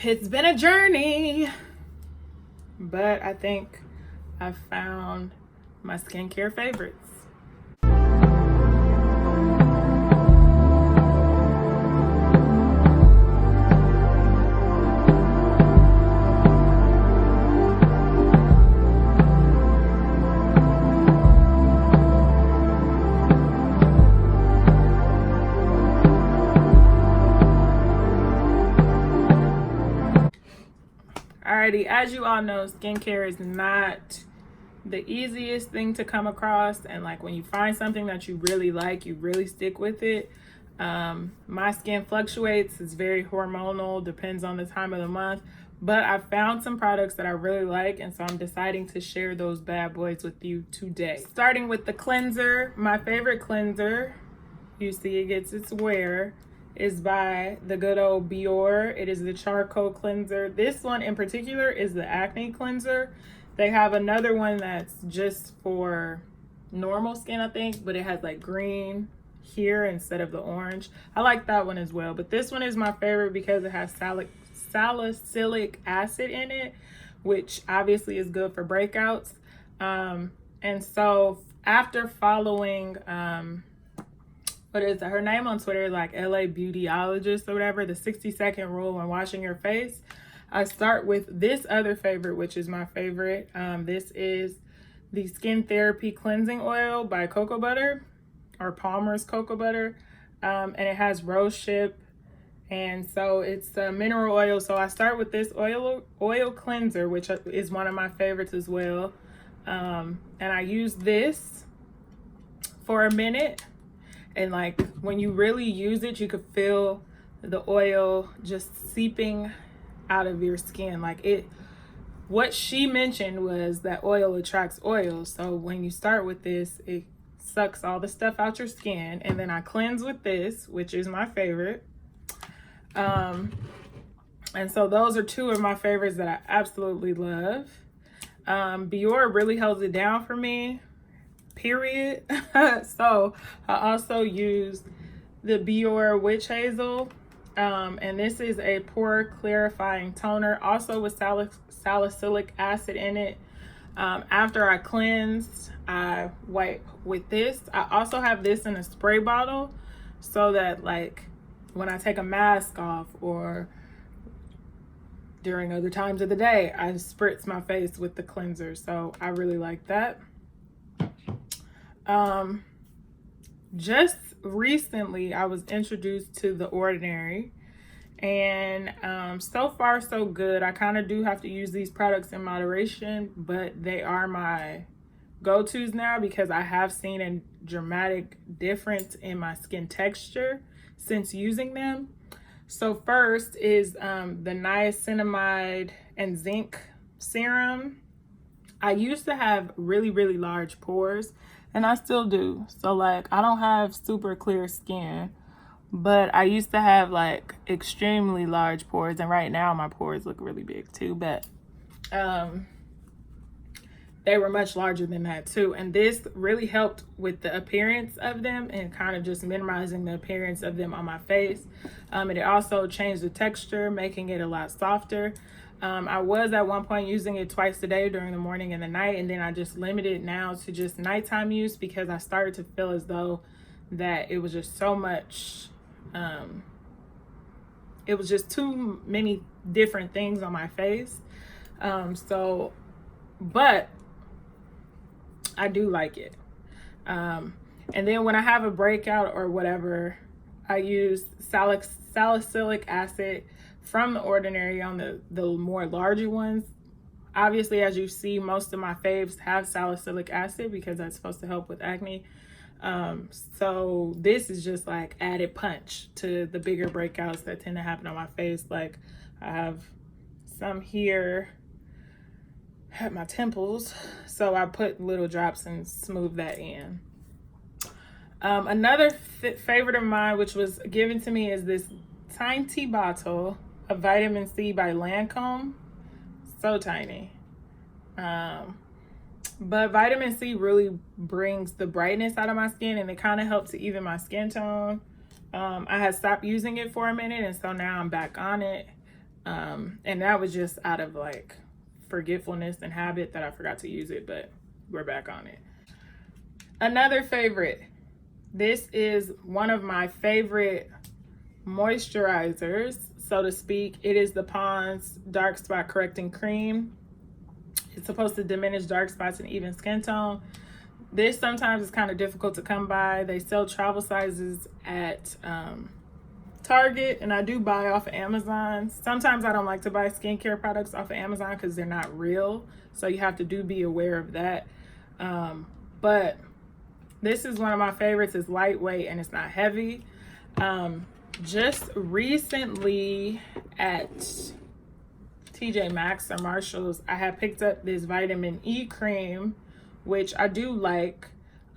It's been a journey, but I think I found my skincare favorites. Alrighty, as you all know, skincare is not the easiest thing to come across, and like when you find something that you really like, you really stick with it. My skin fluctuates, it's very hormonal, depends on the time of the month, but I found some products that I really like, and so I'm deciding to share those bad boys with you today. Starting with the cleanser, my favorite cleanser, you see it gets its wear, is by the good old Biore. It is the charcoal cleanser. This one in particular is the acne cleanser. They have another one that's just for normal skin, I think, but it has like green here instead of the orange. I like that one as well, but this one is my favorite because it has salicylic acid in it, which obviously is good for breakouts. And so after following what is it? Her name on Twitter is like LA Beautyologist or whatever, the 60-second rule when washing your face. I start with this other favorite, which is my favorite. This is the Skin Therapy Cleansing Oil by Cocoa Butter, or Palmer's Cocoa Butter. And it has rosehip, and so it's a mineral oil. So I start with this oil cleanser, which is one of my favorites as well. And I use this for a minute. And like when you really use it, you could feel the oil just seeping out of your skin. Like what she mentioned was that oil attracts oil. So when you start with this, it sucks all the stuff out your skin. And then I cleanse with this, which is my favorite. And so those are two of my favorites that I absolutely love. Biore really holds it down for me. Period. So I also use the Biore Witch Hazel, and this is a pore clarifying toner, also with salicylic acid in it. After I cleanse, I wipe with this. I also have this in a spray bottle so that like when I take a mask off or during other times of the day, I spritz my face with the cleanser. So I really like that. Just recently I was introduced to The Ordinary, and so far so good. I kind of do have to use these products in moderation, but they are my go-tos now because I have seen a dramatic difference in my skin texture since using them. So first is the niacinamide and zinc serum. I used to have really large pores, and I still do. So like I don't have super clear skin, but I used to have like extremely large pores, and right now my pores look really big too, but they were much larger than that too. And this really helped with the appearance of them and kind of just minimizing the appearance of them on my face. And it also changed the texture, making it a lot softer. I was at one point using it twice a day during the morning and the night, and then I just limited now to just nighttime use because I started to feel as though that it was just so much, it was just too many different things on my face. But I do like it. And then when I have a breakout or whatever, I use salicylic acid from The Ordinary on the more larger ones. Obviously, as you see, most of my faves have salicylic acid because that's supposed to help with acne. So this is just like added punch to the bigger breakouts that tend to happen on my face. Like I have some here at my temples, so I put little drops and smooth that in. Another favorite of mine, which was given to me, is this tiny bottle of vitamin C by Lancome. So tiny. But vitamin C really brings the brightness out of my skin, and it kind of helps to even my skin tone. I had stopped using it for a minute, and so now I'm back on it. And that was just out of like forgetfulness and habit that I forgot to use it, but we're back on it. Another favorite. This is one of my favorite moisturizers, so to speak. It is the Pond's Dark Spot Correcting Cream. It's supposed to diminish dark spots and even skin tone. This sometimes is kind of difficult to come by. They sell travel sizes at Target, and I do buy off of Amazon. Sometimes I don't like to buy skincare products off of Amazon because they're not real, so you have to be aware of that. But this is one of my favorites. It's lightweight and it's not heavy. Just recently at TJ Maxx or Marshalls, I have picked up this vitamin E cream, which I do like,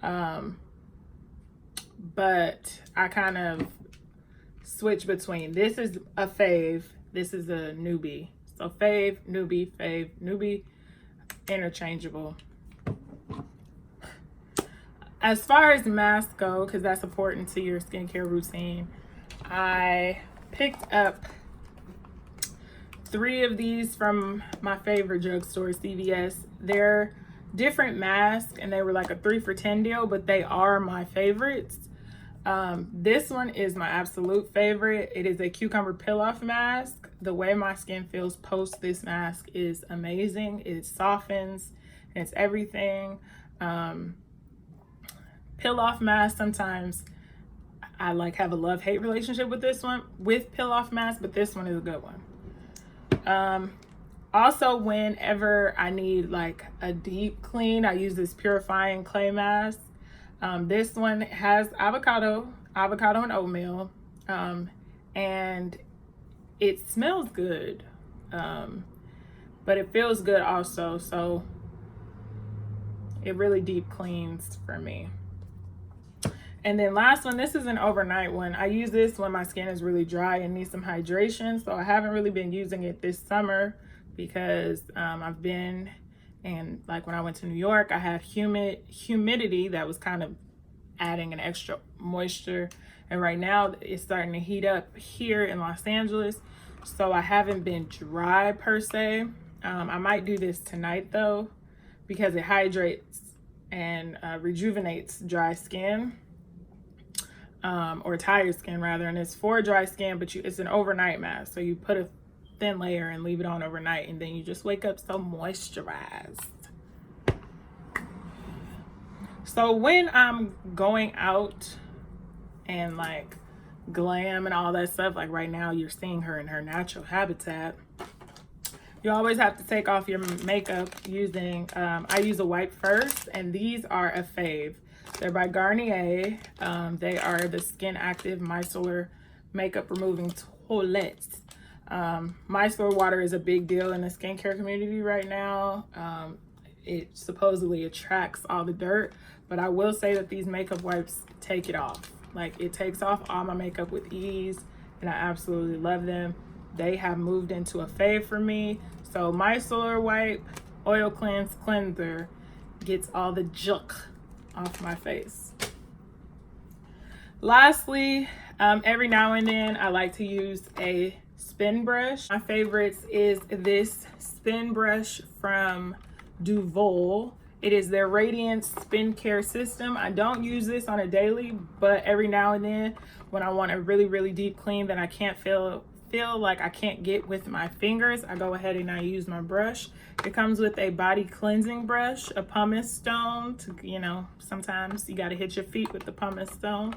but I kind of switch between. This is a fave, this is a newbie. So fave, newbie, interchangeable. As far as masks go, because that's important to your skincare routine, I picked up 3 of these from my favorite drugstore, CVS. They're different masks and they were like a 3 for $10 deal, but they are my favorites. This one is my absolute favorite. It is a cucumber peel off mask. The way my skin feels post this mask is amazing. It softens and it's everything. Peel off mask, sometimes I like have a love-hate relationship with this one, with peel off mask, but this one is a good one. Also, whenever I need like a deep clean, I use this purifying clay mask. This one has avocado and oatmeal, and it smells good, but it feels good also, so it really deep cleans for me. And then last one, this is an overnight one. I use this when my skin is really dry and needs some hydration. So I haven't really been using it this summer because I've been, and like when I went to New York, I had humidity that was kind of adding an extra moisture. And right now it's starting to heat up here in Los Angeles. So I haven't been dry per se. I might do this tonight though, because it hydrates and rejuvenates dry skin. Or tired skin rather, and it's for dry skin, but it's an overnight mask, so you put a thin layer and leave it on overnight, and then you just wake up so moisturized. So when I'm going out and like glam and all that stuff, like right now you're seeing her in her natural habitat, you always have to take off your makeup using I use a wipe first, and these are a fave. They're by Garnier. They are the Skin Active Micellar Makeup Removing Toilettes. Micellar water is a big deal in the skincare community right now. It supposedly attracts all the dirt, but I will say that these makeup wipes take it off. Like, it takes off all my makeup with ease, and I absolutely love them. They have moved into a fave for me. So micellar wipe, oil cleanser gets all the junk off my face. Lastly, every now and then I like to use a spin brush. My favorites is this spin brush from Duvolle. It is their Radiant Spin Care System. I don't use this on a daily, but every now and then when I want a really deep clean that I can't feel like I can't get with my fingers, I go ahead and I use my brush. It comes with a body cleansing brush, a pumice stone to, you know, sometimes you got to hit your feet with the pumice stone.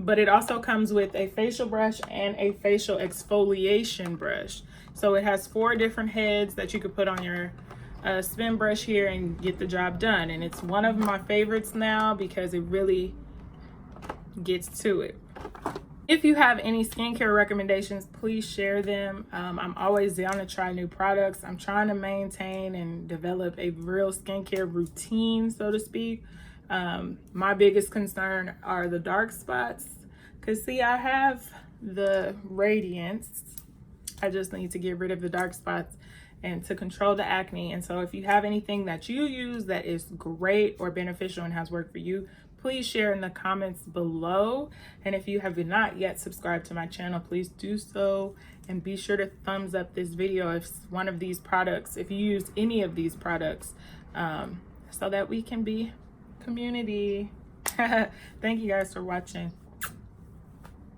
But it also comes with a facial brush and a facial exfoliation brush. So it has 4 different heads that you could put on your spin brush here and get the job done. And it's one of my favorites now because it really gets to it. If you have any skincare recommendations, please share them. I'm always down to try new products. I'm trying to maintain and develop a real skincare routine, so to speak. My biggest concern are the dark spots. Because see, I have the radiance. I just need to get rid of the dark spots and to control the acne. And so if you have anything that you use that is great or beneficial and has worked for you, please share in the comments below. And if you have not yet subscribed to my channel, please do so. And be sure to thumbs up this video if one of these products, if you use any of these products, so that we can be community. Thank you guys for watching.